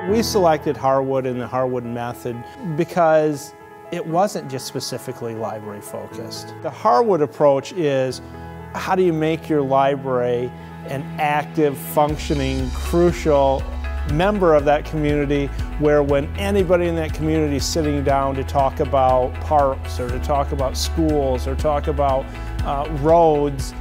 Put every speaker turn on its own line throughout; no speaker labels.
We selected Harwood and the Harwood method because it wasn't just specifically library focused. The Harwood approach is, how do you make your library an active, functioning, crucial member of that community, where when anybody in that community is sitting down to talk about parks or to talk about schools or talk about roads,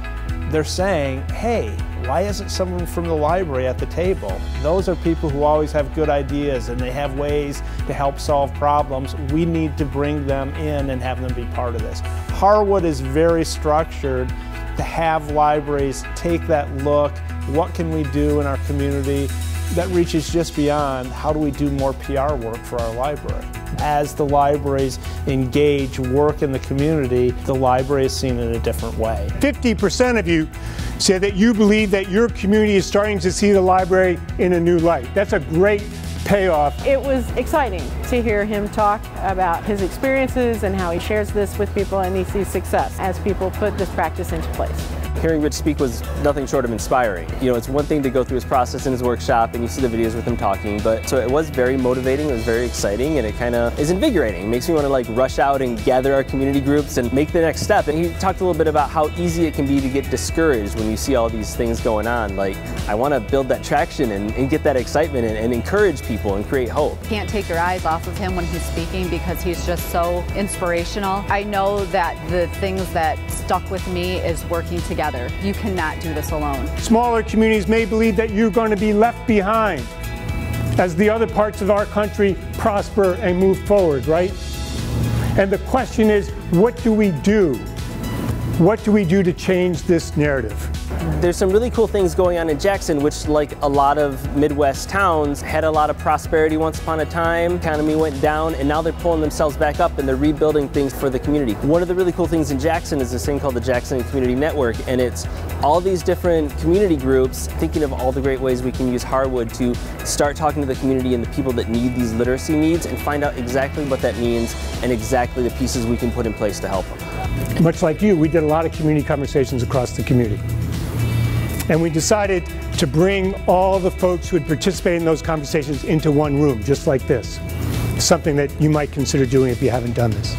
they're saying, hey, why isn't someone from the library at the table? Those are people who always have good ideas and they have ways to help solve problems. We need to bring them in and have them be part of this. Harwood is very structured to have libraries take that look, what can we do in our community that reaches just beyond how do we do more PR work for our library. As the libraries engage, work in the community, the library is seen in a different way.
50% of you say that you believe that your community is starting to see the library in a new light. That's a great payoff.
It was exciting to hear him talk about his experiences and how he shares this with people, and he sees success as people put this practice into place.
Hearing Rich speak was nothing short of inspiring. You know, it's one thing to go through his process in his workshop and you see the videos with him talking, but so it was very motivating, it was very exciting, and it kind of is invigorating. It makes me want to like rush out and gather our community groups and make the next step. And he talked a little bit about how easy it can be to get discouraged when you see all these things going on. Like, I want to build that traction and get that excitement and encourage people and create hope.
Can't take your eyes off of him when he's speaking because he's just so inspirational. I know that the things that stuck with me is working together. You cannot do this alone.
Smaller communities may believe that you're going to be left behind as the other parts of our country prosper and move forward, right? And the question is, what do we do? What do we do to change this narrative?
There's some really cool things going on in Jackson, which, like a lot of Midwest towns, had a lot of prosperity once upon a time. Economy went down, and now they're pulling themselves back up and they're rebuilding things for the community. One of the really cool things in Jackson is this thing called the Jackson Community Network, and it's all these different community groups thinking of all the great ways we can use Harwood to start talking to the community and the people that need these literacy needs and find out exactly what that means and exactly the pieces we can put in place to help them.
Much like you, we did a lot of community conversations across the community. And we decided to bring all the folks who had participated in those conversations into one room, just like this. Something that you might consider doing if you haven't done this.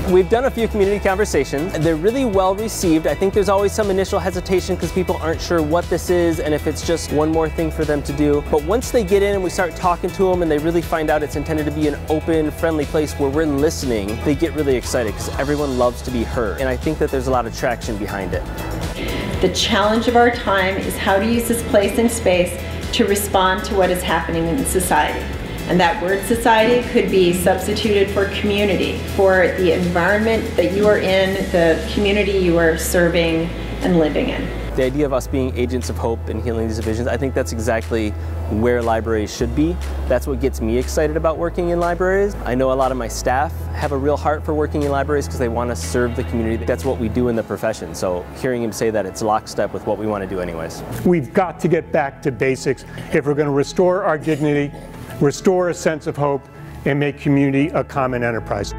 We've done a few community conversations. They're really well received. I think there's always some initial hesitation because people aren't sure what this is and if it's just one more thing for them to do. But once they get in and we start talking to them and they really find out it's intended to be an open, friendly place where we're listening, they get really excited because everyone loves to be heard. And I think that there's a lot of traction behind it.
The challenge of our time is how to use this place and space to respond to what is happening in society. And that word society could be substituted for community, for the environment that you are in, the community you are serving and living in.
The idea of us being agents of hope and healing these divisions, I think that's exactly where libraries should be. That's what gets me excited about working in libraries. I know a lot of my staff have a real heart for working in libraries because they want to serve the community. That's what we do in the profession. So hearing him say that, it's lockstep with what we want to do anyways.
We've got to get back to basics if we're going to restore our dignity, restore a sense of hope, and make community a common enterprise.